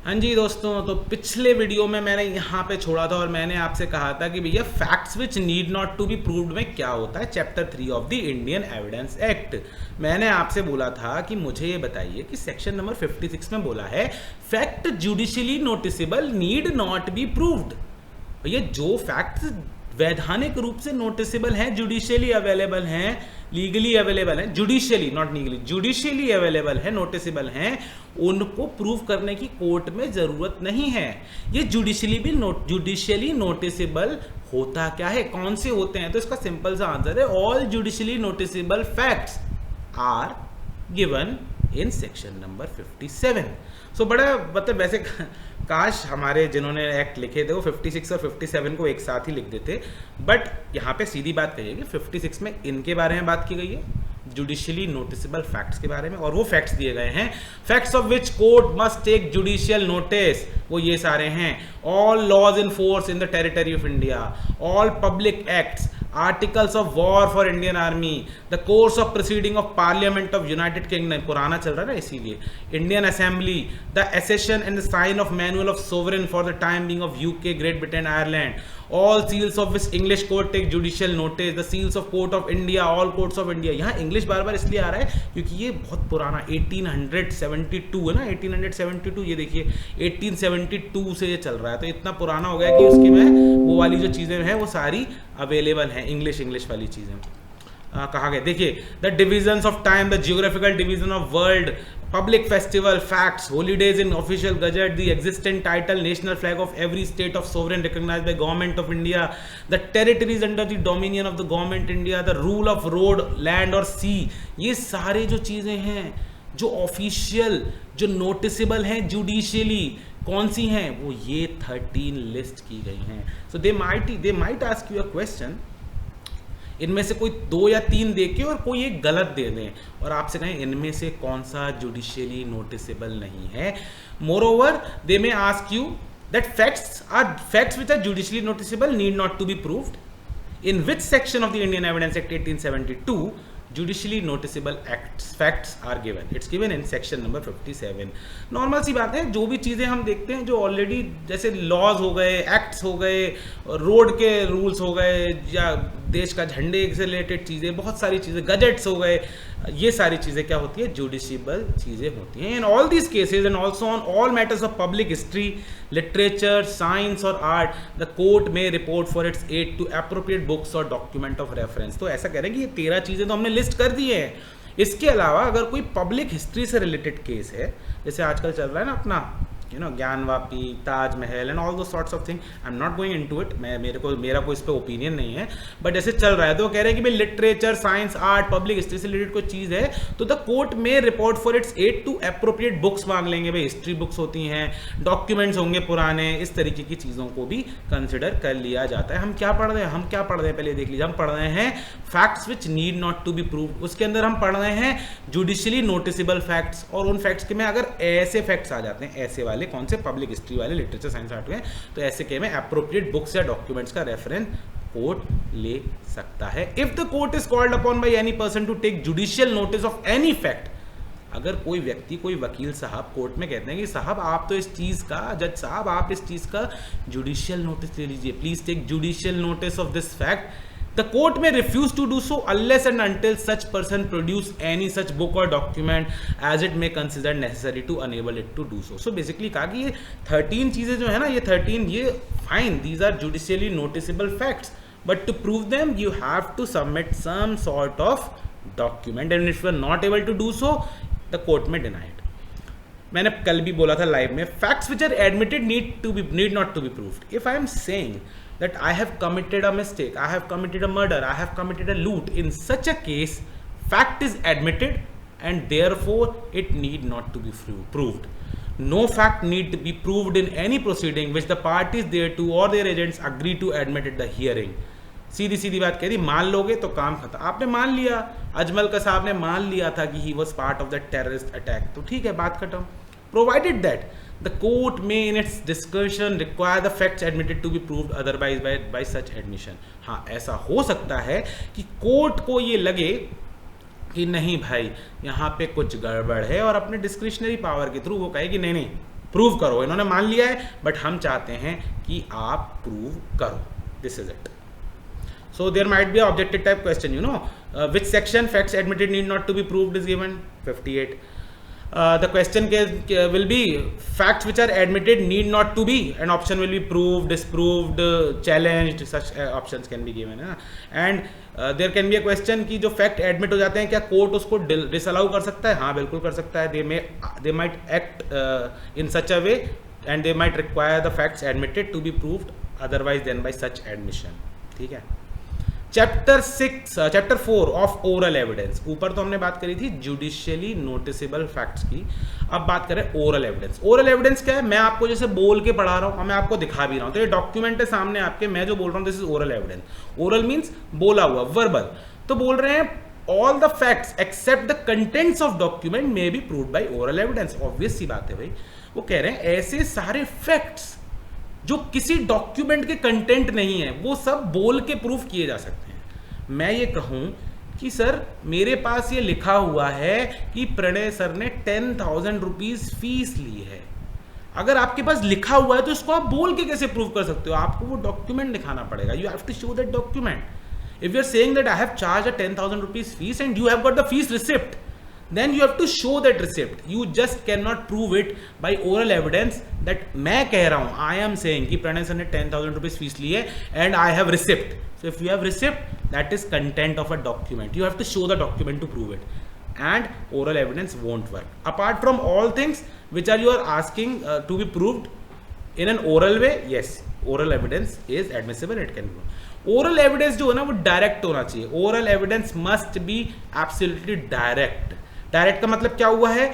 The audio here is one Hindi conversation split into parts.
हाँ जी दोस्तों, तो पिछले वीडियो में मैंने यहाँ पे छोड़ा था और मैंने आपसे कहा था कि भैया facts which need not to be proved में क्या होता है। Chapter 3 of the Indian evidence act. मैंने आपसे बोला था कि मुझे ये बताइए कि सेक्शन नंबर 56 में बोला है fact judicially noticeable need not be proved. भैया जो फैक्ट्स वैधानिक रूप से नोटिसेबल हैं, जुडिशियली अवेलेबल हैं, लीगली अवेलेबल हैं, judicially not legally, judicially available है, नोटिसेबल हैं, उनको प्रूव करने की कोर्ट में जरूरत नहीं है। ये जुडिशियली नोटिसेबल होता क्या है, कौन से होते हैं? तो इसका सिंपल सा आंसर है all judicially noticeable facts are given in section number 57। So बड़ा मतलब वैसे काश हमारे जिन्होंने एक्ट लिखे थे वो 56 और 57 को एक साथ ही लिख देते, बट यहाँ पे सीधी बात कहिए कि 56 में इनके बारे में बात की गई है, जुडिशियली नोटिसेबल फैक्ट्स के बारे में, और वो फैक्ट्स दिए गए हैं facts of which court must take judicial notice. वो ये सारे हैं all laws in force in the territory of India, all public acts, articles of war for Indian army, the course of proceeding of parliament of United Kingdom, पुराना चल रहा है ना इसीलिए, Indian assembly, the accession and the sign of manual of sovereign for the time being of UK, Great Britain, Ireland, all seals of which English court take judicial notice, the seals of court of India, all courts of India। यहाँ इंग्लिश बार बार इसलिए आ रहा है क्योंकि ये बहुत पुराना 1872 है ना, 1872, ये देखिए 1872 से ये चल रहा है, तो इतना पुराना हो गया कि उसकी में वो वाली जो चीज़ें हैं वो सारी अवेलेबल हैं, इंग्लिश वाली चीज़ें कहा गया। देखिए the divisions of time, the geographical division of world, public festival, facts, holidays in official gazette, the existing title, national flag of every state of sovereign recognized by government of India, the territories under the dominion of the government India, the rule of road, land और sea, ये सारे जो चीज़ें हैं जो ऑफिशियल, जो नोटिसेबल हैं जुडिशियली, कौन सी हैं? वो ये 13 लिस्ट की गई हैं। So they might ask you a question, इनमें से कोई 2 या 3 देके और कोई एक गलत दे दें और आपसे कहें इनमें से कौन सा जुडिशियली नोटिसेबल नहीं है। Moreover they may ask you that facts which are judicially noticeable need not to be proved in which section of the Indian evidence Act 1872 judicially noticeable facts are given. It's given in section number 57। Normal सी बात है, जो भी चीज़ें हम देखते हैं जो ऑलरेडी जैसे लॉज हो गए, एक्ट्स हो गए, रोड के रूल्स हो गए, या देश का झंडे से रिलेटेड चीज़ें, बहुत सारी चीज़ें, गजेट्स हो गए, ये सारी चीज़ें क्या होती है? जुडिशियबल चीज़ें होती हैं। In all these cases and also on all matters of public history, literature, science or art, the court may report for its aid to appropriate books or document of reference. तो ऐसा कह रहे हैं कि ये 13 चीज़ें तो हमने लिस्ट कर दी है। इसके अलावा अगर कोई पब्लिक हिस्ट्री से रिलेटेड केस है, जैसे आजकल चल रहा है ना अपना Gyanvapi, Taj Mahal and all those sorts of thing, I am not going into it, मेरा कोई इस पर ओपिनियन नहीं है, बट जैसे चल रहा है तो कह रहे हैं कि भाई literature, science, art, public history से रिलेटेड कोई चीज़ है तो the court may report for its aid to appropriate books मांग लेंगे। भाई हिस्ट्री बुक्स होती हैं, डॉक्यूमेंट्स होंगे पुराने, इस तरीके की चीज़ों को भी कंसिडर कर लिया जाता है। हम क्या पढ़ रहे हैं पहले देख लीजिए। हम पढ़ रहे हैं facts which need not to be proved, उसके अंदर हम पढ़ रहे हैं जुडिशियली नोटिसेबल फैक्ट्स, और उन फैक्ट्स के में अगर ऐसे फैक्ट्स आ जाते हैं, ऐसे वाले कौन से? पब्लिक हिस्ट्री वाले, लिटरेचर, साइंस, आर्ट में, तो ऐसे के में एप्रोप्रिएट बुक्स या डॉक्यूमेंट्स का रेफरेंस कोर्ट ले सकता है। If the court is called upon by any person to take judicial notice of any fact, अगर कोई व्यक्ति, कोई वकील साहब कोर्ट में कहते हैं कि साहब आप तो इस चीज़ का, जज साहब आप इस चीज़ का जुडिशियल नोटिस ले लीजिए, please take judicial notice of this fact, the court may refuse to do so unless and until such person produce any such book or document as it may consider necessary to enable it to do so। So basically कहा कि ये 13 चीज़ें जो है ना, ये 13, ये fine, these are judicially noticeable facts, but to prove them you have to submit some sort of document, and if you are not able to do so the court may deny it। मैंने कल भी बोला था लाइव में, facts which are admitted need not to be proved। If I am saying that I have committed a mistake, I have committed a murder, I have committed a loot, in such a case fact is admitted and therefore it need not to be proved। No fact need to be proved in any proceeding which the parties thereto or their agents agree to admit at the hearing। सीधी बात कह दी, मान लोगे तो काम खत्म। आपने मान लिया, अजमल का साहब ने मान लिया था कि he was part of the terrorist attack, तो ठीक है, बात खत्म। Provided that the court may in its discussion require the facts admitted to be proved otherwise by such admission। हाँ, ऐसा हो सकता है कि कोर्ट को ये लगे कि नहीं भाई यहाँ पे कुछ गड़बड़ है, और अपने डिस्क्रिशनरी पावर के थ्रू वो कहे कि नहीं प्रूव करो। इन्होंने मान लिया है बट हम चाहते हैं कि आप प्रूव करो। This is it. So there might be an objective type question, you know, which section facts admitted need not to be proved is given 58. The question will be facts which are admitted need not to be, and option will be proved, disproved, challenged, such options can be given, and there can be a question कि जो fact admit हो जाते हैं क्या कोर्ट उसको disallow कर सकता है? हाँ बिल्कुल कर सकता है। they might act in such a way and they might require the facts admitted to be proved otherwise than by such admission। ठीक है। Chapter 4 of oral evidence. ऊपर तो हमने बात करी थी जुडिशियली नोटिसेबल फैक्ट्स की, अब बात करें ओरल एविडेंस। ओरल एविडेंस क्या है? मैं आपको जैसे बोल के पढ़ा रहा हूँ और मैं आपको दिखा भी रहा हूँ, तो ये डॉक्यूमेंट है सामने आपके, मैं जो बोल रहा हूँ this is oral evidence. Oral means बोला हुआ, वर्बल। तो बोल रहे हैं all the facts except the contents of document may be proved by oral evidence. Obvious सी बात है भाई, वो कह रहे हैं ऐसे सारे फैक्ट्स जो किसी डॉक्यूमेंट के कंटेंट नहीं है वो सब बोल के प्रूफ किए जा सकते हैं। मैं ये कहूं कि सर मेरे पास ये लिखा हुआ है कि प्रणय सर ने 10,000 रुपीज फीस ली है, अगर आपके पास लिखा हुआ है तो इसको आप बोल के कैसे प्रूव कर सकते हो? आपको वो डॉक्यूमेंट दिखाना पड़ेगा। You have to show that document. If you are saying that I have charge a 10,000 rupees fee and you have got the fee receipt, then you have to show that receipt. You just cannot prove it by oral evidence that मैं कह रहा हूँ, I am saying कि प्रणय सर ने 10,000 रुपीज फीस ली है and I have receipt. So if you have receipt, that is content of a document. You have to show the document to prove it, and oral evidence won't work. Apart from all things which are you are asking to be proved in an oral way, yes, oral evidence is admissible. It can be. Oral evidence जो है ना वो डायरेक्ट होना चाहिए. Oral evidence must be absolutely direct. Direct का मतलब क्या हुआ है,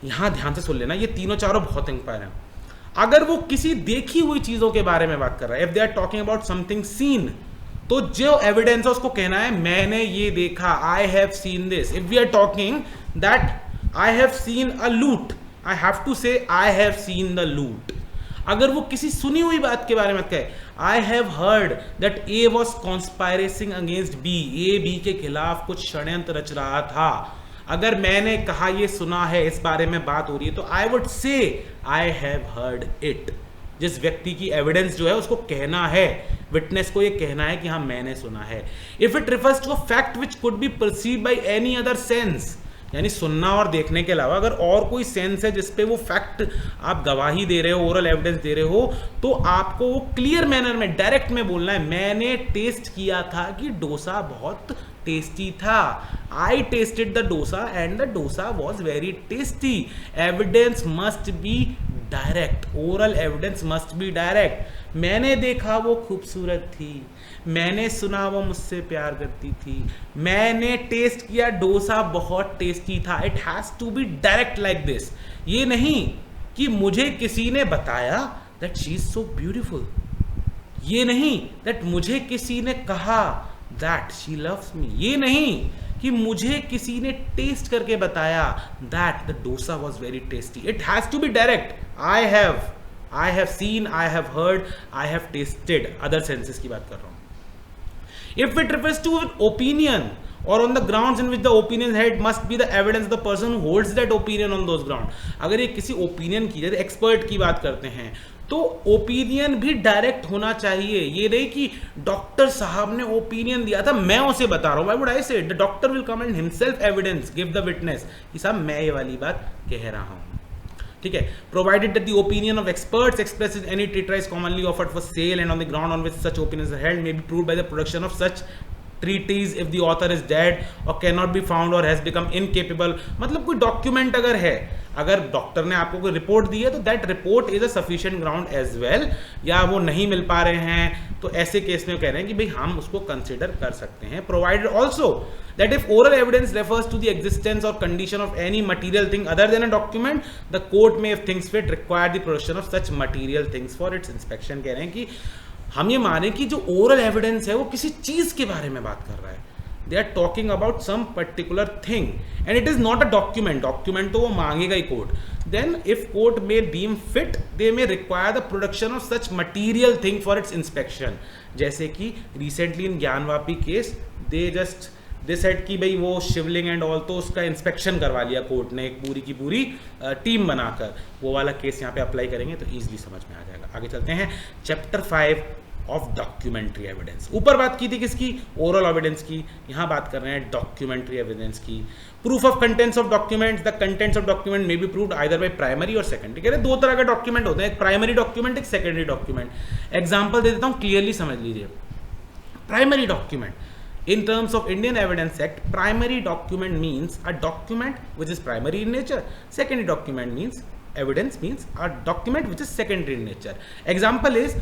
यहां ध्यान से सुन लेना, ये तीनों चारों बहुत इंपॉर्टेंट हैं। अगर वो किसी देखी हुई चीजों के बारे में बात कर रहा है, if they are talking about something seen, तो जो एविडेंस है उसको कहना है मैंने ये देखा, I have seen this. If we are talking that I have seen a loot, I have to से आई हैव सीन द लूट। अगर वो किसी सुनी हुई बात के बारे में कहे, I have heard that A was conspiracing against B, A B के खिलाफ कुछ षड्यंत्र रच रहा था, अगर मैंने कहा ये सुना है, इस बारे में बात हो रही है, तो I would say I have heard it. जिस व्यक्ति की एविडेंस जो है उसको कहना है, विटनेस को ये कहना है कि हाँ मैंने सुना है। If it refers to a fact which could be perceive by any other sense, यानी सुनना और देखने के अलावा अगर और कोई सेंस है जिसपे वो फैक्ट आप गवाही दे रहे हो, ओरल एविडेंस दे रहे हो, तो आपको वो क्लियर मैनर में, डायरेक्ट में बोलना है मैंने टेस्ट किया था कि डोसा बहुत टेस्टी था, I tasted the dosa and the dosa was very tasty. Evidence must be direct, oral evidence must be direct. मैंने देखा वो खूबसूरत थी, मैंने सुना वो मुझसे प्यार करती थी, मैंने टेस्ट किया डोसा बहुत टेस्टी था। It has to be direct like this. ये नहीं कि मुझे किसी ने बताया that she is so beautiful, ये नहीं दैट मुझे किसी ने कहा दैट शी लव्स मी, ये नहीं कि मुझे किसी ने टेस्ट करके बताया that the dosa was very tasty. It has to be direct. I have seen, I have heard, I have tested, other senses की बात कर रहा हूं। If it refers to an opinion or on the grounds in which the opinion held, must be the evidence of the person who holds that opinion on those grounds. अगर ये किसी ओपिनियन की, जैसे एक्सपर्ट की बात करते हैं, तो ओपिनियन भी डायरेक्ट होना चाहिए। ये नहीं कि डॉक्टर साहब ने ओपिनियन दिया था, मैं उसे बता रहा हूँ। Why would I say? The doctor will come and himself evidence, give the witness कि साहब मैं ये वाली बात कह रहा हूँ। ठीक है, provided that the opinion of experts expresses any treatise commonly offered for sale and on the ground on which such opinions are held may be proved by the production of such treatise if the author is dead or cannot be found or has become incapable। मतलब कोई डॉक्यूमेंट अगर है, अगर डॉक्टर ने आपको कोई रिपोर्ट दी है तो that report is a sufficient ground as well, या वो नहीं मिल पा रहे हैं तो ऐसे केस में कह रहे हैं कि भाई हम उसको कंसिडर कर सकते हैं। Provided also that if oral evidence refers to the existence or condition of any material thing other than a document, the court may, if things fit, require the production of such material things for its inspection। कह रहे हैं कि हम ये माने कि जो ओरल एविडेंस है वो किसी चीज के बारे में बात कर रहा है, they are talking about some particular thing and it is not a document. Document तो वो मांगेगा ही court. Then if court may deem fit, they may require the production of such material thing for its inspection. जैसे कि recently in Gyanvapi case they just they said कि भाई वो शिवलिंग एंड ऑल, तो उसका इंस्पेक्शन करवा लिया कोर्ट ने एक पूरी की पूरी टीम बनाकर। वो वाला केस यहाँ पे अप्लाई करेंगे तो ईजिली समझ में आ जाएगा। आगे चलते हैं, चैप्टर 5 ऑफ डॉक्यूमेंट्री एविडेंस। ऊपर बात की थी किसकी, ओरल एविडेंस की, यहाँ बात कर रहे हैं डॉक्यूमेंट्री एविडेंस की। Proof of contents of documents, the contents of document may be proved either by primary और सेकेंडरी। कह रहे दो तरह के डॉक्यूमेंट होते हैं, एक प्राइमरी डॉक्यूमेंट, एक सेकेंडरी डॉक्यूमेंट। एग्जाम्पल दे देता हूँ, क्लियरली समझ लीजिए। Primary document, in terms of Indian Evidence Act, primary document means a document which is primary in nature. Secondary document means evidence means a document which is secondary in nature. Example is,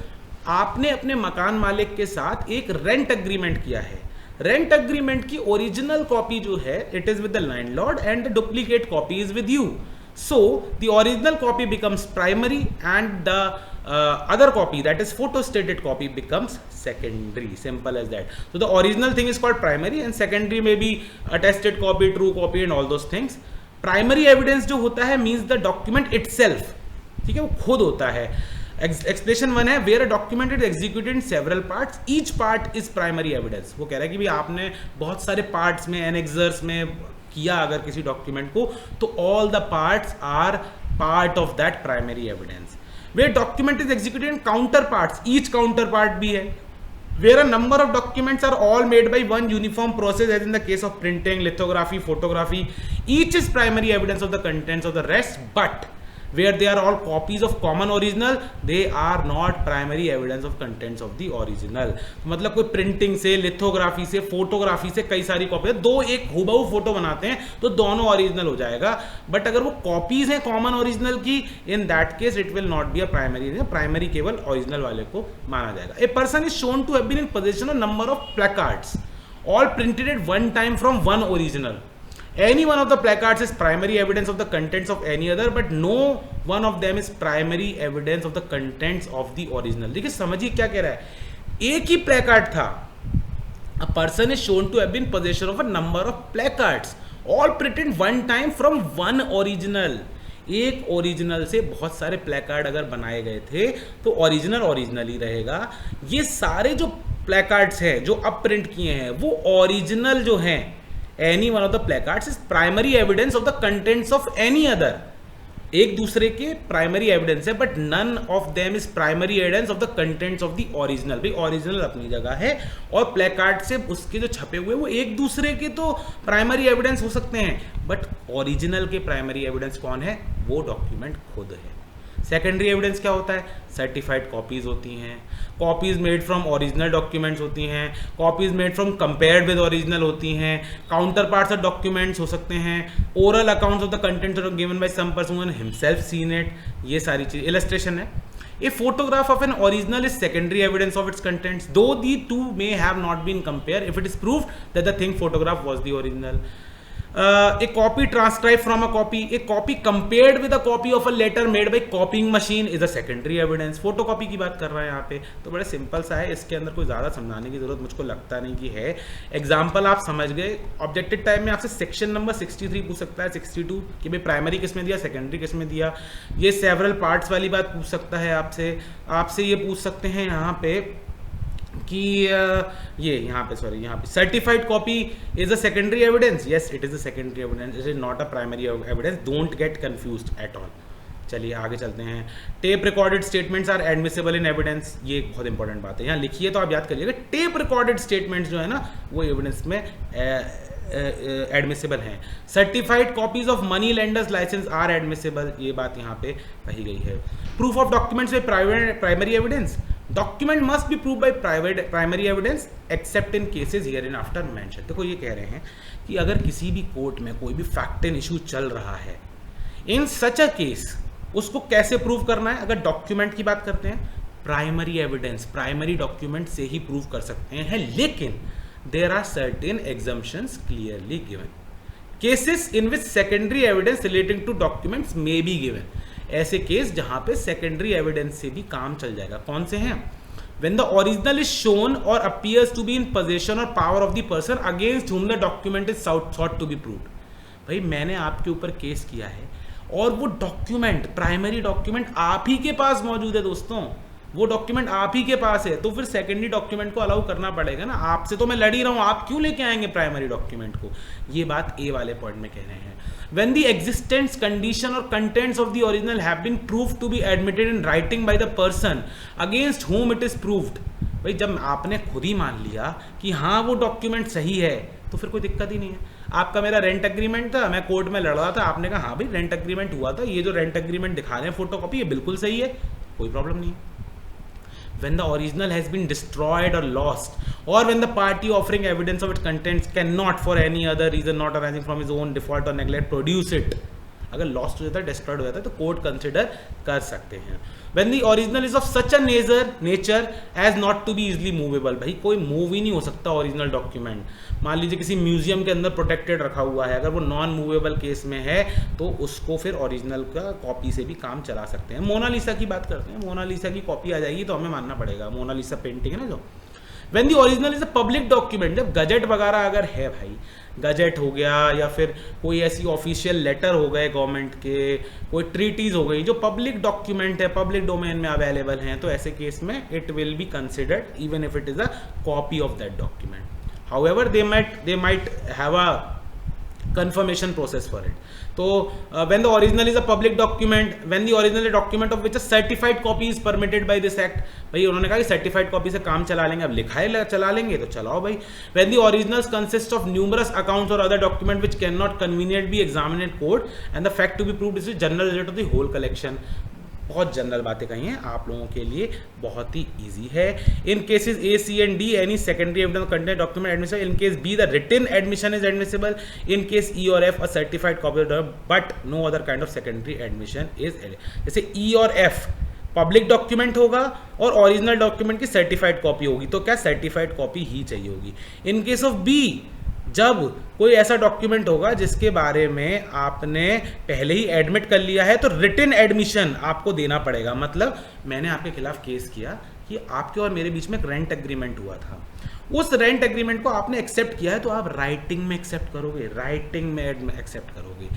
आपने अपने मकान मालिक के साथ एक रेंट अग्रीमेंट किया है। रेंट अग्रीमेंट की ओरिजिनल कॉपी जो है it is with the landlord and the duplicate copy is with you. So the original copy becomes primary and the other copy, that is photostated copy, becomes secondary. Simple as that. So the original thing is called primary and secondary may be attested copy, true copy and all those things. Primary evidence जो होता है means the document itself, ठीक है, वो खुद होता है। Explanation 1 है, where a document is executed in several parts, each part is primary evidence। वो कह रहा है कि भी आपने बहुत सारे parts में, annexers में किया अगर किसी डॉक्यूमेंट को, तो all the parts are part of that primary evidence. Where document is executed in counterparts, each counterpart भी है। Where a number of documents are all made by one uniform process as in the case of printing, lithography, photography, each is primary evidence of the contents of the rest, but where they are all copies of common original, they are not primary evidence of contents of the original। मतलब कोई प्रिंटिंग से, लिथोग्राफी से, फोटोग्राफी से कई सारी कॉपी, दो एक हुबहू फोटो बनाते हैं तो दोनों ओरिजिनल हो जाएगा, बट अगर वो कॉपीज हैं कॉमन ओरिजिनल की, in that case it will not be a primary. Primary केवल ओरिजिनल वाले को माना जाएगा। A person is shown to have been in position of number of placards all printed at one time from one original. Any one of the placards is primary evidence of the contents of any other, but no one of them is primary evidence of the contents of the original। देखिए समझिए क्या कह रहा है, एक ही प्लेकार्ड था, a person is shown to have been possession of a number of placards all printed one time from one original। एक ओरिजिनल से बहुत सारे प्लेकार्ड अगर बनाए गए थे तो ओरिजिनल ओरिजिनल ही रहेगा। ये सारे जो प्लेकार्ड्स हैं जो अब प्रिंट किए हैं वो ओरिजिनल जो हैं, any one of the placards is primary evidence of the contents of any other. एक दूसरे के प्राइमरी एविडेंस है, but none of them is primary evidence of the contents of the original. भाई ओरिजिनल अपनी जगह है और प्लेकार्ड से उसके जो छपे हुए वो एक दूसरे के तो प्राइमरी एविडेंस हो सकते हैं, बट ओरिजिनल के प्राइमरी एविडेंस कौन है, वो डॉक्यूमेंट खुद है। सेकेंडरी एविडेंस क्या होता है, सर्टिफाइड कॉपीज होती हैं, copies made from original documents होती हैं, copies made from compared with original होती हैं, काउंटर पार्ट्स ऑफ डॉक्यूमेंट्स हो सकते हैं, oral accounts of the contents given by some person himself seen it, ये सारी चीज। इलस्ट्रेशन है, a photograph of an original is secondary evidence of its contents, though the two may have not been compare if it is proved that the thing photograph was the original. A copy transcribed from a copy, a copy compared with a copy of a letter made by copying machine is a secondary evidence। Photocopy की बात कर रहा है यहाँ पे, तो बड़ा सिंपल सा है, इसके अंदर कोई ज़्यादा समझाने की जरूरत मुझको लगता नहीं कि है। एग्जाम्पल आप समझ गए। ऑब्जेक्टिव टाइम में आपसे सेक्शन नंबर 63 पूछ सकता है, 62 कि भाई प्राइमरी किस में दिया, सेकेंडरी किस में दिया। ये सेवरल पार्ट्स वाली बात पूछ सकता है आपसे ये पूछ सकते हैं यहाँ पे कि ये यहाँ पे certified copy is a secondary evidence, yes it is a secondary evidence, it is not a primary evidence, don't get confused at all. चलिए आगे चलते हैं। Tape recorded statements are admissible in evidence, ये एक बहुत इंपॉर्टेंट बात है, यहाँ लिखिए तो आप याद करिएगा। टेप रिकॉर्डेड स्टेटमेंट्स जो है ना वो एविडेंस में एडमिसिबल हैं। Certified copies of money lenders licence are admissible, ये बात यहाँ पे कही गई है। Proof of documents by primary evidence, document must be prove by primary evidence except in cases hereinafter mention. देखो ये कह रहे हैं कि अगर किसी भी कोर्ट में कोई भी फैक्ट एंड इशू चल रहा है, इन सच अ केस उसको कैसे प्रूव करना है। अगर डॉक्यूमेंट की बात करते हैं, प्राइमरी एविडेंस प्राइमरी डॉक्यूमेंट से ही प्रूव कर सकते हैं, लेकिन there are certain exemptions clearly given. Cases in which secondary evidence relating to documents may be given, ऐसे केस जहां पे सेकेंडरी एविडेंस से भी काम चल जाएगा। कौन से हैं? When the original is shown or appears to be in possession or power of the person against whom the document is sought to be proved। भाई मैंने आपके ऊपर केस किया है और वो डॉक्यूमेंट प्राइमरी डॉक्यूमेंट आप ही के पास मौजूद है दोस्तों, वो डॉक्यूमेंट आप ही के पास है, तो फिर सेकेंडरी डॉक्यूमेंट को अलाउ करना पड़ेगा ना। आपसे तो मैं लड़ ही रहा हूँ, आप क्यों लेके आएंगे प्राइमरी डॉक्यूमेंट को? ये बात ए वाले पॉइंट में कह रहे हैं। When the existence, condition or contents of the original have been proved to be admitted in writing by the person against whom it is proved, भाई जब आपने खुद ही मान लिया कि हाँ वो डॉक्यूमेंट सही है, तो फिर कोई दिक्कत ही नहीं है। आपका मेरा रेंट एग्रीमेंट था, मैं कोर्ट में लड़ रहा था, आपने कहा हाँ भाई रेंट एग्रीमेंट हुआ था, ये जो रेंट एग्रीमेंट दिखा रहे हैं फोटोकॉपी, ये बिल्कुल सही है, कोई प्रॉब्लम नहीं है। When the original has been destroyed or lost, or when the party offering evidence of its contents cannot for any other reason not arising from his own default or neglect produce it, अगर लॉस्ट हो जाता है, डिस्ट्रॉयड हो जाता है, तो कोर्ट कंसिडर कर सकते हैं। When the original is of such a nature as not to be easily movable, भाई कोई मूव ही नहीं हो सकता ओरिजिनल डॉक्यूमेंट। मान लीजिए किसी म्यूजियम के अंदर प्रोटेक्टेड रखा हुआ है, अगर वो नॉन मूवेबल केस में है तो उसको फिर ओरिजिनल का कॉपी से भी काम चला सकते हैं। मोनालिसा की बात करते हैं, मोनालिसा की कॉपी आ जाएगी तो हमें मानना पड़ेगा, मोनालिसा पेंटिंग है ना जो। When the original is a public document, जब गजट वगैरह अगर है भाई, गजट हो गया या फिर कोई ऐसी ऑफिशियल लेटर हो गए गवर्नमेंट के, कोई ट्रीटीज हो गई जो पब्लिक डॉक्यूमेंट है, पब्लिक डोमेन में अवेलेबल हैं, तो ऐसे केस में it will be considered even if it is a copy of that document. However they might have a confirmation process for it. तो when the original is a public document, when the original is a document of which a certified copy is permitted by this act, भाई उन्होंने कहा कि सर्टिफाइड कॉपी से काम चला लेंगे, अब लिखा है चला लेंगे तो चलाओ भाई। when the originals consist of numerous accounts or other document which cannot conveniently be examined in court and the fact to be proved is the general result of the whole collection, बहुत जनरल बातें कही हैं, आप लोगों के लिए बहुत ही इजी है। In cases A, C and D any secondary evidence content document admissible, in case B the written admission is admissible, in case E और F a certified copy but no other kind of secondary admission is. जैसे ई और एफ पब्लिक डॉक्यूमेंट होगा और ओरिजिनल डॉक्यूमेंट की सर्टिफाइड कॉपी होगी, तो क्या सर्टिफाइड कॉपी ही चाहिए होगी। इन केस ऑफ बी, जब कोई ऐसा डॉक्यूमेंट होगा जिसके बारे में आपने पहले ही एडमिट कर लिया है, तो रिटन एडमिशन आपको देना पड़ेगा। मतलब मैंने आपके खिलाफ केस किया कि आपके और मेरे बीच में एक रेंट एग्रीमेंट हुआ था, उस रेंट एग्रीमेंट को आपने एक्सेप्ट किया है, तो आप राइटिंग में एक्सेप्ट करोगे, राइटिंग में एक्सेप्ट करोगे।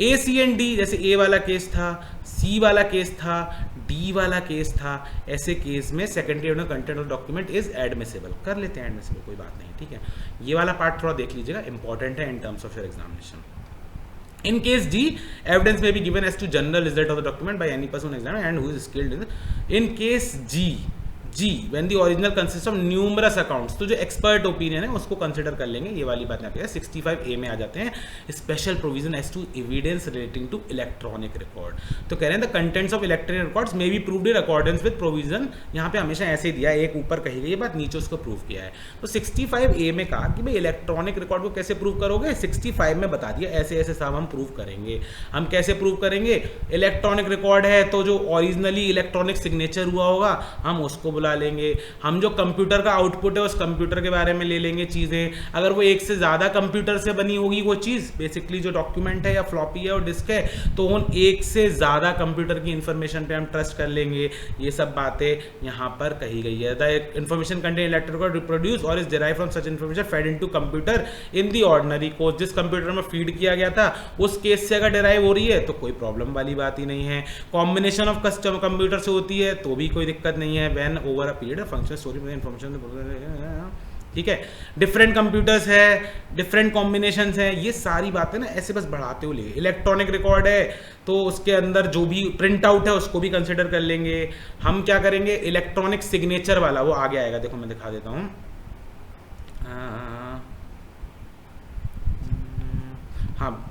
ए, सी एंड डी, जैसे ए वाला केस था, सी वाला केस था, डी वाला केस था, ऐसे केस में secondary content of document is admissible, कर लेते हैं एडमिसिबल, कोई बात नहीं, ठीक है। ये वाला पार्ट थोड़ा देख लीजिएगा, इंपॉर्टेंट है in terms of your examination. In case D, evidence may be given as to general result of the document by any person examined and who is skilled in it. In case G, when the original consists of numerous accounts, तो जो एक्सपर्ट ओपिनियन है उसको कंसिडर कर लेंगे। ये वाली बात यहाँ 65A में आ जाते हैं, special provision as to evidence relating to electronic record. तो कह रहे हैं the contents of electronic records may be proved in accordance with provision. यहाँ पे हमेशा ऐसे ही दिया है, एक ऊपर कही गई बात, नीचे उसको प्रूव किया है। तो 65A में कहा कि भाई इलेक्ट्रॉनिक रिकॉर्ड को कैसे प्रूव करोगे, 65 में बता दिया ऐसे ऐसे सब हम प्रूव करेंगे। हम कैसे प्रूव करेंगे, इलेक्ट्रॉनिक रिकॉर्ड है तो जो ओरिजिनली इलेक्ट्रॉनिक सिग्नेचर हुआ होगा हम उसको बुला लेंगे, हम जो कंप्यूटर का आउटपुट है उस कंप्यूटर के बारे में ले लेंगे चीज़ें। अगर वो एक से ज़्यादा कंप्यूटर से बनी होगी वो चीज़, बेसिकली जो डॉक्यूमेंट है या फ्लॉपी है और डिस्क है, तो उन एक से ज़्यादा कंप्यूटर की इंफॉर्मेशन पे हम ट्रस्ट कर लेंगे। ये सब बातें यहाँ पर कही गई है। The information contain electrical reproduce or is derive from such information fed into computer in the ordinary course, जिस कंप्यूटर में फीड किया गया था उस केस से अगर डिराइव हो रही है तो कोई प्रॉब्लम वाली बात ही नहीं है। कॉम्बिनेशन ऑफ कस्टम कंप्यूटर से होती है तो भी कोई दिक्कत नहीं है। When over a period function story information, ठीक है। डिफरेंट कंप्यूटर्स है, डिफरेंट कॉम्बिनेशंस हैं, ये सारी बातें ना ऐसे बस बढ़ाते हुए। इलेक्ट्रॉनिक रिकॉर्ड है तो उसके अंदर जो भी प्रिंट आउट है उसको भी कंसिडर कर लेंगे। हम क्या करेंगे, इलेक्ट्रॉनिक सिग्नेचर वाला वो आगे आएगा, देखो मैं दिखा देता हूँ। हाँ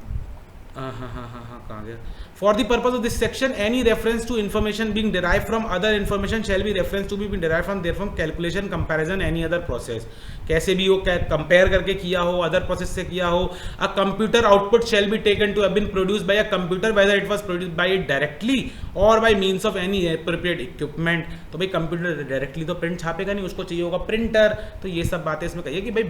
कहाँ गया। For the purpose of this section, any reference to information being derived from other information shall be reference to be derived from therefrom calculation, comparison, any other process। कैसे भी हो, कंपेयर करके किया हो, अदर प्रोसेस से किया हो। A computer output shall be taken to have been produced by a computer whether it was produced by it directly or by means of any appropriate equipment। तो भाई कंप्यूटर डायरेक्टली तो प्रिंट छापेगा नहीं, उसको चाहिए होगा प्रिंटर। तो ये सब बातें इसमें कहिए कि भाई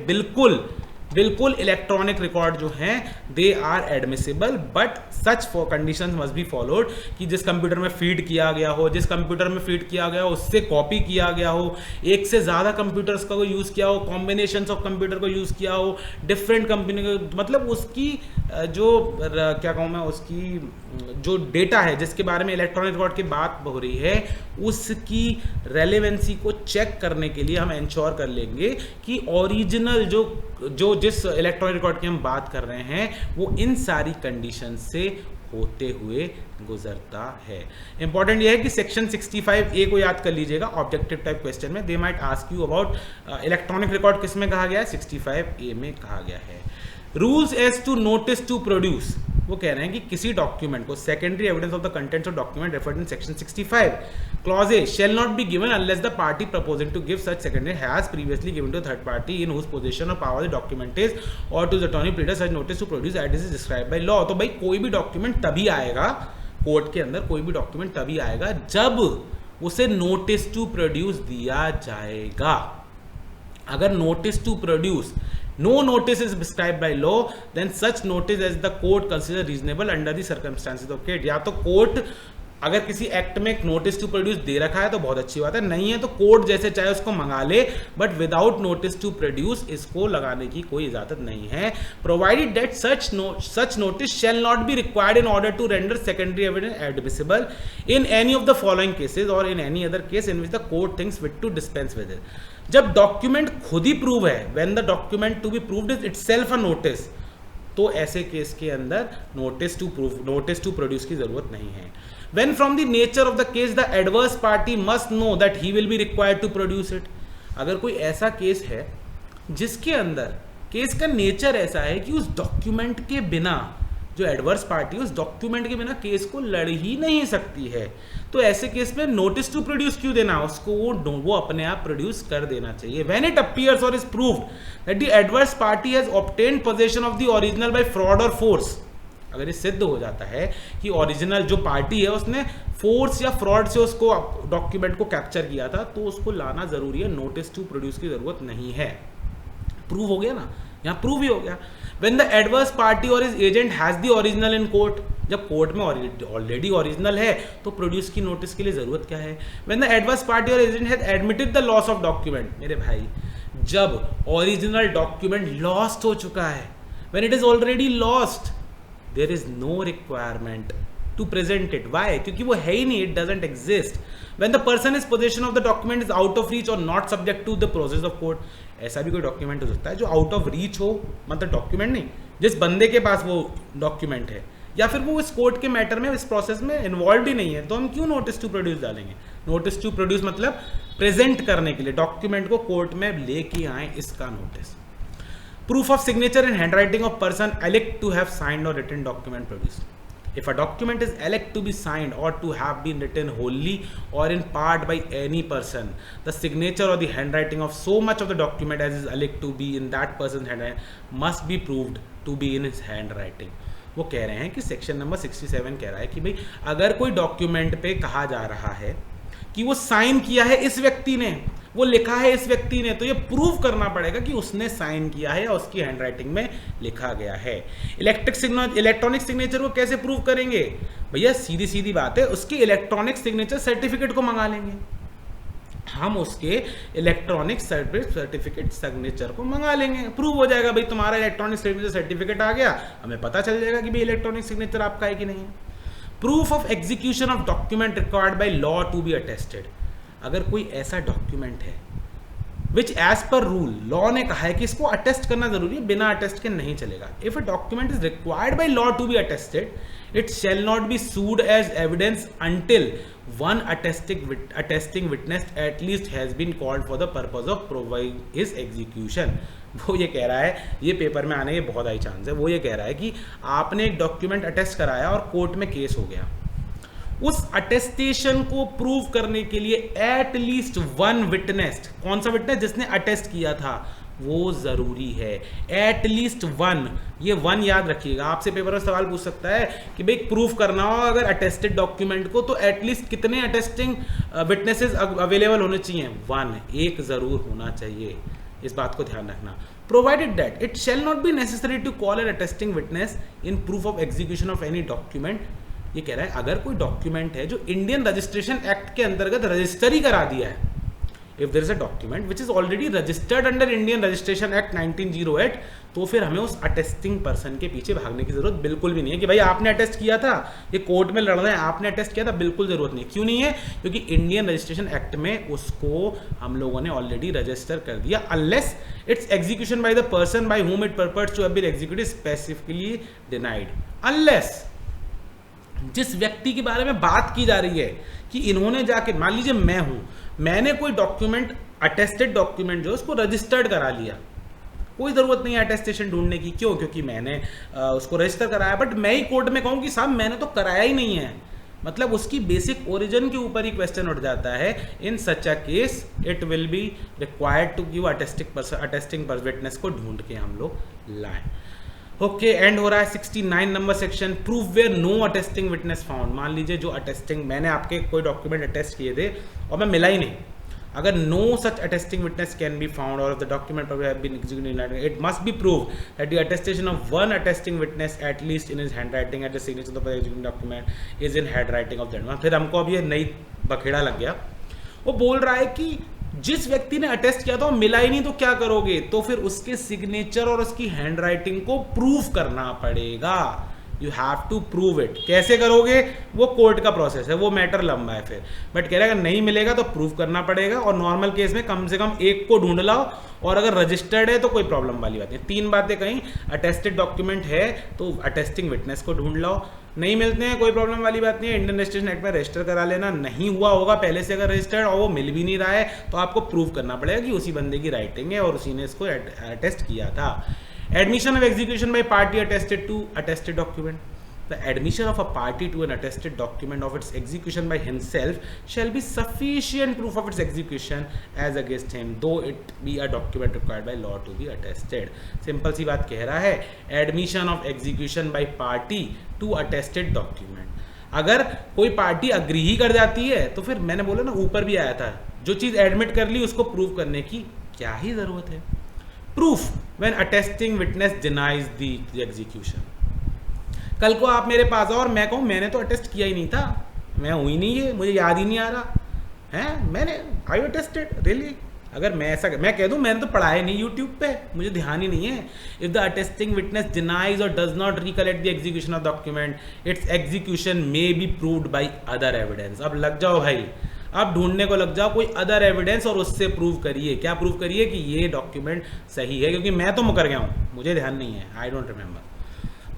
बिल्कुल इलेक्ट्रॉनिक रिकॉर्ड जो हैं they are admissible, but such four conditions must be followed कि जिस कंप्यूटर में फीड किया गया हो, जिस कंप्यूटर में फीड किया गया हो उससे कॉपी किया गया हो, एक से ज़्यादा कंप्यूटर्स का यूज़ किया हो, कॉम्बिनेशंस ऑफ कंप्यूटर को यूज़ किया हो, डिफरेंट कंपनी को, मतलब उसकी जो क्या कहूँ मैं, उसकी जो डेटा है जिसके बारे में इलेक्ट्रॉनिक रिकॉर्ड की बात हो रही है उसकी रेलेवेंसी को चेक करने के लिए हम इंश्योर कर लेंगे कि ओरिजिनल जो जिस इलेक्ट्रॉनिक रिकॉर्ड की हम बात कर रहे हैं वो इन सारी कंडीशन से होते हुए गुजरता है। इंपॉर्टेंट यह है कि सेक्शन 65A को याद कर लीजिएगा, ऑब्जेक्टिव टाइप क्वेश्चन में दे might ask you about electronic record किस में कहा गया है, 65A में कहा गया है। Rules as to notice to produce, वो कह रहे हैं कि किसी डॉक्यूमेंट को secondary evidence of the contents of document referred in section 65 clause A shall not be given unless the party proposing to give such secondary has previously given to third party in whose position और पावर द डॉक्यूमेंट इज और to the attorney pleader such notice to produce as is described by law. तो भाई कोई भी डॉक्यूमेंट तभी आएगा कोर्ट के अंदर, कोई भी डॉक्यूमेंट तभी आएगा जब उसे नोटिस टू प्रोड्यूस दिया जाएगा। अगर notice to produce no notice is prescribed by law then such notice as the court consider reasonable under the circumstances of case। या तो कोर्ट अगर किसी एक्ट में एक नोटिस टू प्रोड्यूस दे रखा है तो बहुत अच्छी बात है, नहीं है तो कोर्ट जैसे चाहे उसको मंगा ले, but without notice to produce इसको लगाने की कोई इजाजत नहीं है। Provided that such notice shall not be required in order to render secondary evidence admissible in any of the following cases और in any other case in which the court thinks fit to dispense with it. जब डॉक्यूमेंट खुद ही प्रूव है, when the document to be proved is itself a notice, तो ऐसे केस के अंदर नोटिस टू प्रोड्यूस की जरूरत नहीं है। When from the nature of the case the adverse party must know that he will be required to produce it। अगर कोई ऐसा केस है जिसके अंदर केस का नेचर ऐसा है कि उस डॉक्यूमेंट के बिना जो एडवर्स पार्टी उस डॉक्यूमेंट के बिना केस को लड़ ही नहीं सकती है, तो ऐसे केस में नोटिस टू प्रोड्यूस क्यों देना, उसको वो अपने आप प्रोड्यूस कर देना चाहिए। When it appears or is proved that the adverse party has obtained possession of the original by fraud or force, अगर ये सिद्ध हो जाता है कि ओरिजिनल जो पार्टी है उसने फोर्स या फ्रॉड से उसको डॉक्यूमेंट को कैप्चर किया था, तो उसको लाना जरूरी है, नोटिस टू प्रोड्यूस की जरूरत नहीं है। प्रूव हो गया ना, यहाँ प्रूव ही हो गया। व्हेन द एडवर्स पार्टी और his agent has the original in court, जब कोर्ट में ऑलरेडी ओरिजिनल है तो प्रोड्यूस की नोटिस के लिए जरूरत क्या है। व्हेन द एडवर्स पार्टी और agent has admitted the loss of document, मेरे भाई जब ओरिजिनल डॉक्यूमेंट लॉस्ट हो चुका है, when it is already lost, there is no requirement to present it। Why? क्योंकि वो है ही नहीं, it doesn't exist। When the person is possession of the document is out of reach or not subject to the process of court, ऐसा भी कोई डॉक्यूमेंट हो सकता है जो आउट ऑफ रीच हो, मतलब डॉक्यूमेंट नहीं, जिस बंदे के पास वो डॉक्यूमेंट है या फिर वो इस कोर्ट के मैटर में इस प्रोसेस में इन्वॉल्व ही नहीं है, तो हम क्यों नोटिस टू प्रोड्यूस डालेंगे। नोटिस टू प्रोड्यूस मतलब प्रेजेंट करने के लिए, डॉक्यूमेंट को कोर्ट में लेके आए, इसका notice. Proof of signature and handwriting of person elect to have signed or written document produced। If a document is elect to be signed or to have been written wholly or in part by any person, the signature or the handwriting of so much of the document as is elect to be in that person's handwriting must be proved to be in his handwriting। वो कह रहे हैं कि सेक्शन नंबर 67 कह रहा है कि भाई अगर कोई डॉक्यूमेंट पे कहा जा रहा है कि वो साइन किया है इस व्यक्ति ने, वो लिखा है इस व्यक्ति ने, तो ये प्रूव करना पड़ेगा कि उसने साइन किया है या उसकी हैंडराइटिंग में लिखा गया है। इलेक्ट्रॉनिक सिग्नेचर को कैसे प्रूव करेंगे भैया, सीधी सीधी बात है, उसके इलेक्ट्रॉनिक सिग्नेचर सर्टिफिकेट को मंगा लेंगे, हम उसके इलेक्ट्रॉनिक सर्टिफिकेट सिग्नेचर को मंगा लेंगे, प्रूव हो जाएगा भाई तुम्हारा इलेक्ट्रॉनिक सिग्नेचर सर्टिफिकेट आ गया, हमें पता चल जाएगा कि भाई इलेक्ट्रॉनिक सिग्नेचर आपका है कि नहीं है। Proof of execution of document required by law to be attested. अगर कोई ऐसा डॉक्यूमेंट है which as per rule law ने कहा है कि इसको अटेस्ट करना जरूरी है, बिना अटेस्ट के नहीं चलेगा। If a document is required by law to be attested, it shall not be used as evidence until one attesting witness at least has been called for the purpose of proving his execution। वो ये कह रहा है, ये पेपर में आने के बहुत हाई चांस है, वो ये कह रहा है कि आपने एक डॉक्यूमेंट अटेस्ट कराया और कोर्ट में केस हो गया, उस अटेस्टेशन को प्रूव करने के लिए एट लीस्ट वन विटनेस, कौन सा विटनेस, जिसने अटेस्ट किया था, वो जरूरी है। एट लीस्ट वन, ये वन याद रखिएगा, आपसे पेपर में सवाल पूछ सकता है कि भाई प्रूफ करना हो अगर अटेस्टेड डॉक्यूमेंट को, तो एटलीस्ट कितने अटेस्टिंग विटनेसेस अवेलेबल होने चाहिए, वन, एक जरूर होना चाहिए, इस बात को ध्यान रखना। Provided that it shall not be necessary to call an attesting witness in proof of execution of any document. ये कह रहा है अगर कोई डॉक्यूमेंट है जो इंडियन रजिस्ट्रेशन एक्ट के अंतर्गत रजिस्टर ही करा दिया है, if there is a document which is already registered under Indian registration act 1908, तो फिर हमें उस अटेस्टिंग पर्सन के पीछे भागने की जरूरत बिल्कुल भी नहीं है कि भाई आपने अटेस्ट किया था, ये कोर्ट में लड़ रहे हैं, आपने अटेस्ट किया था, बिल्कुल जरूरत नहीं। क्यों नहीं है? क्योंकि इंडियन रजिस्ट्रेशन एक्ट में उसको हम लोगों ने ऑलरेडी रजिस्टर कर दिया, unless its execution by the person by whom it purports to have been executed specifically denied. Unless जिस व्यक्ति के बारे में बात की जा रही है कि इन्होंने जाके, मान लीजिए मैं हूं, मैंने कोई डॉक्यूमेंट, अटेस्टेड डॉक्यूमेंट जो उसको रजिस्टर्ड करा लिया, कोई ज़रूरत नहीं है अटेस्टेशन ढूंढने की। क्यों? क्योंकि मैंने उसको रजिस्टर कराया, बट मैं ही कोर्ट में कहूँ कि साहब मैंने तो कराया ही नहीं है, मतलब उसकी बेसिक ओरिजिन के ऊपर ही क्वेश्चन उठ जाता है। In such a case it will be required to give attesting witness को ढूंढ के हम लोग लाएं। ओके, एंड हो रहा है 69 number section, proof where no attesting witness found. मान लीजिए जो अटेस्टिंग, मैंने आपके कोई डॉक्यूमेंट अटेस्ट किए थे और मैं मिला ही नहीं, अगर no such attesting witness can be found or the document have been executed, it must be prove that the attestation of one attesting witness at least in his handwriting at the signature of the executing document is in handwriting of that. फिर हमको अब ये नई बखेड़ा लग गया, वो बोल रहा है कि जिस व्यक्ति ने अटेस्ट किया था वो मिला ही नहीं, तो क्या करोगे? तो फिर उसके सिग्नेचर और उसकी हैंडराइटिंग को प्रूव करना पड़ेगा। You have to prove it. कैसे करोगे? वो कोर्ट का प्रोसेस है, वो मैटर लंबा है फिर, बट कह रहा है अगर नहीं मिलेगा तो प्रूव करना पड़ेगा, और नॉर्मल केस में कम से कम एक को ढूंढ लाओ, और अगर रजिस्टर्ड है तो कोई प्रॉब्लम वाली बात नहीं। तीन बातें कहीं, अटेस्टेड डॉक्यूमेंट है तो अटेस्टिंग विटनेस को ढूंढ लाओ, नहीं मिलते हैं कोई प्रॉब्लम वाली बात नहीं है, इंडियन रजिस्ट्रेशन एक्ट में रजिस्टर करा लेना, नहीं हुआ होगा पहले से अगर रजिस्टर्ड और वो मिल भी नहीं रहा है तो आपको प्रूव करना पड़ेगा कि उसी बंदे की राइटिंग है और उसी ने इसको अटेस्ट किया था। Admission of execution by party attested to attested document. The admission of a party to an attested document of its execution by himself shall be sufficient proof of its execution as against him, though it be a document required by law to be attested. Simple सी बात कह रहा है, admission of execution by party to attested document। अगर कोई पार्टी अग्री ही कर जाती है तो फिर मैंने बोला ना, ऊपर भी आया था, जो चीज़ एडमिट कर ली उसको प्रूव करने की क्या ही ज़रूरत है। Proof when attesting witness denies the execution. कल को आप मेरे पास आओ और मैं कहूँ मैंने तो अटेस्ट किया ही नहीं था, मैं हूँ ही नहीं है, मुझे याद ही नहीं आ रहा है, मैंने आई अटेस्टेड रियली, अगर मैं ऐसा मैं कह दूँ मैंने तो पढ़ाया नहीं यूट्यूब पे, मुझे ध्यान ही नहीं है। If the attesting witness denies or does not recollect the execution of document, its execution may be proved by other evidence. अब लग जाओ भाई, अब ढूंढने को लग जाओ कोई अदर एविडेंस और उससे प्रूव करिए। क्या प्रूव करिए? कि ये डॉक्यूमेंट सही है, क्योंकि मैं तो मुकर गया हूँ, मुझे ध्यान नहीं है, I don't remember.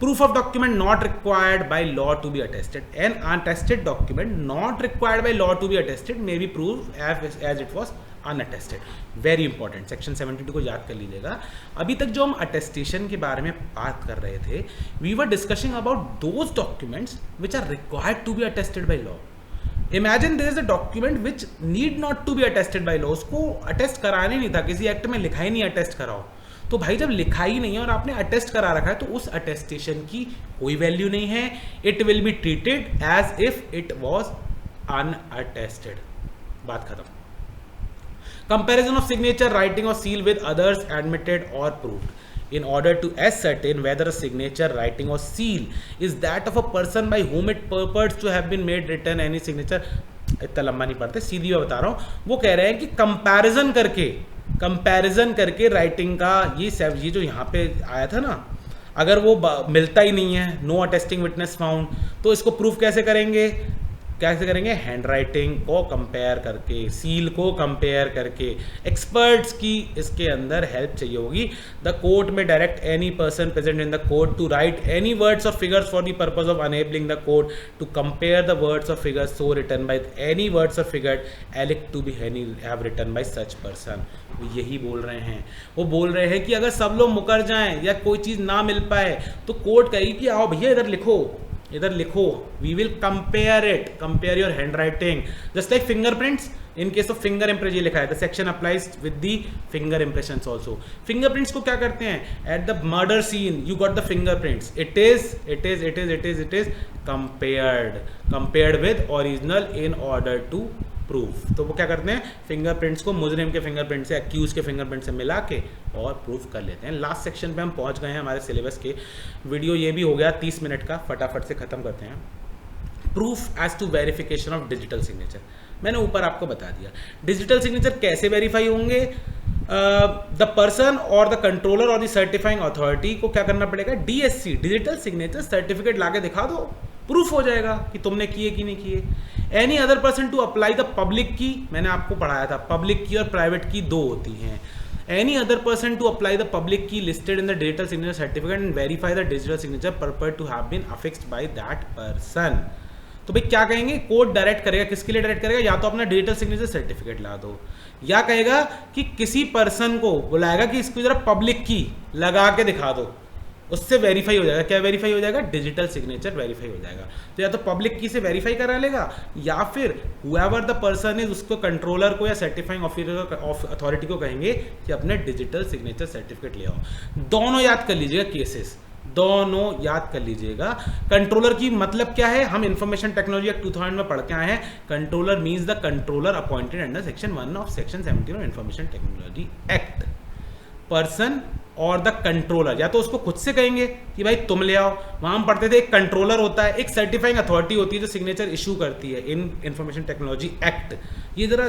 Proof of document not required by law to be attested. An unattested document not required by law to be attested may be proved as it was unattested. Very important. Section 72 को याद कर लीजिएगा। अभी तक जो हम attestation के बारे में बात कर रहे थे, we were discussing about those documents which are required to be attested by law. Imagine there is a document which need not to be attested by law. उसको attest कराने नहीं था, किसी एक्ट में लिखा ही नहीं attest कराओ। तो भाई जब लिखा ही नहीं है और आपने अटेस्ट करा रखा है तो उस अटेस्टेशन की कोई वैल्यू नहीं है। It will be treated as if it was unattested. बात खत्म। Comparison of signature, writing or seal with others admitted or proved in order to ascertain whether a signature, writing or seal is that of a person by whom it purports to have been made, written any signature। इतना लंबा नहीं पढ़ते, सीधी मैं बता रहा हूँ। वो कह रहे हैं कि कंपैरिजन करके राइटिंग का ये जो यहाँ पे आया था ना, अगर वो मिलता ही नहीं है, नो अटेस्टिंग विटनेस फाउंड, तो इसको प्रूफ कैसे करेंगे? हैंड राइटिंग को कंपेयर करके, सील को कंपेयर करके। एक्सपर्ट्स की इसके अंदर हेल्प चाहिए होगी। The court may direct any person present in the court to write any words or figures for the purpose of enabling the court to compare the words or figures so written by any words or figure alleged to be have written by such person. वो यही बोल रहे हैं, वो बोल रहे हैं कि अगर सब लोग मुकर जाएं या कोई चीज़ ना मिल पाए तो कोर्ट कहेगी कि आओ भैया इधर लिखो, we will compare it, compare your hand writing just like fingerprints. In case of finger impress ये लिखा है, the section applies with the finger impressions also. Fingerprints को क्या करते हैं? At the murder scene you got the fingerprints, it is compared with original in order to proof. तो वो क्या करते हैं? फिंगरप्रिंट्स को मुजरिम के फिंगरप्रिंट से, एक्यूज के फिंगरप्रिंट से मिला के और प्रूफ कर लेते हैं। लास्ट सेक्शन पे हम पहुंच गए हैं हमारे सिलेबस के। वीडियो ये भी हो गया 30 मिनट का, फटाफट से खत्म करते हैं। Proof as to verification of digital signature. मैंने ऊपर आपको बता दिया। डिजिटल सिग्नेचर कैसे वेरीफाई होंगे? द पर्सन और द कंट्रोलर और द सर्टिफाइंग अथॉरिटी को क्या करना पड़ेगा? DSC डिजिटल सिग्नेचर सर्टिफिकेट लाके दिखा दो, प्रूफ हो जाएगा कि तुमने किए कि नहीं किए। Any other person to apply the public key, मैंने आपको पढ़ाया था पब्लिक की और प्राइवेट की दो होती हैं। Any other person to apply the public key listed in the digital signature certificate and verify the digital signature purpose to have been affixed by that person. तो भाई क्या कहेंगे? कोर्ट डायरेक्ट करेगा, किसके लिए डायरेक्ट करेगा? या तो अपना डिजिटल सिग्नेचर सर्टिफिकेट ला दो, या कहेगा कि किसी पर्सन को बुलाएगा कि इसको जरा पब्लिक की लगा के दिखा दो, उससे वेरीफाई हो जाएगा। क्या वेरीफाई हो जाएगा? डिजिटल सिग्नेचर वेरीफाई हो जाएगा। तो या तो पब्लिक की से वेरीफाई करा लेगा, या फिर हुएवर द पर्सन इज, उसको कंट्रोलर को या सर्टिफाइंग ऑफिसर अथॉरिटी को कहेंगे कि अपने डिजिटल सिग्नेचर सर्टिफिकेट ले आओ। दोनों याद कर लीजिएगा केसेस, दोनों याद कर लीजिएगा। कंट्रोलर की मतलब क्या है? हम इंफॉर्मेशन टेक्नोलॉजी एक्ट 2000 में पढ़ के आए हैं। Controller means the controller appointed under section 1 of section 17 of information technology act. Person और द कंट्रोलर, या तो उसको खुद से कहेंगे कि भाई तुम ले आओ। वहां हम पढ़ते थे एक कंट्रोलर होता है, एक सर्टिफाइंग अथॉरिटी होती है जो सिग्नेचर इशू करती है इन इंफॉर्मेशन टेक्नोलॉजी एक्ट। ये जरा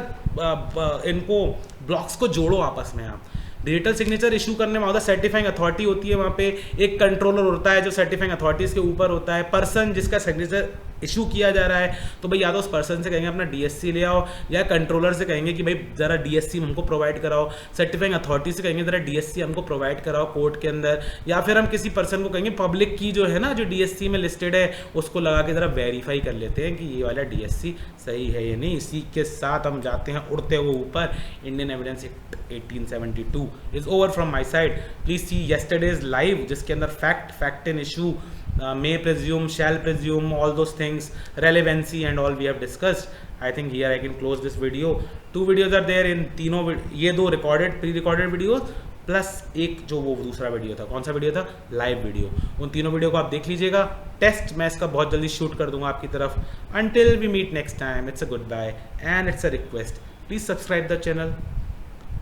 इनको ब्लॉक्स को जोड़ो आपस में आप। डिजिटल सिग्नेचर इशू करने में सर्टिफाइंग अथॉरिटी होती है, वहाँ पे एक कंट्रोलर होता है जो सर्टिफाइंग अथॉरिटीज के ऊपर होता है। पर्सन जिसका सिग्नेचर इशू किया जा रहा है, तो भाई या तो उस पर्सन से कहेंगे अपना DSC ले आओ, या कंट्रोलर से कहेंगे कि भाई ज़रा DSC हमको प्रोवाइड कराओ। सर्टिफाइंग अथॉरिटी से कहेंगे ज़रा DSC हमको प्रोवाइड कराओ कोर्ट के अंदर, या फिर हम किसी पर्सन को कहेंगे पब्लिक की जो है ना, जो DSC में लिस्टेड है, उसको लगा के ज़रा वेरीफाई कर लेते हैं कि ये वाला DSC सही है या नहीं। इसी के साथ हम जाते हैं उड़ते हुए ऊपर। Indian evidence Act 1872 is over from my side. Please see yesterday's live, जिसके अंदर fact and issue, may presume, shall presume, all those things, relevancy and all we have discussed. I think here I can close this video. 2 videos are there in तीनों, ये 2 recorded pre-recorded videos प्लस एक जो वो दूसरा वीडियो था। कौन सा वीडियो था? Live video. उन तीनों वीडियो को आप देख लीजिएगा। टेस्ट मैं इसका बहुत जल्दी शूट कर दूंगा आपकी तरफ। Until we meet next time, it's a goodbye and it's a request. Please subscribe the channel.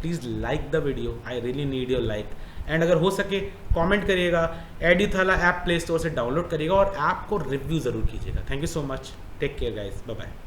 Please like the video. I really need your like. And अगर हो सके कमेंट करिएगा। एडिथाला ऐप प्ले स्टोर से डाउनलोड करिएगा और ऐप को रिव्यू ज़रूर कीजिएगा। Thank you so much. Take care guys, bye bye.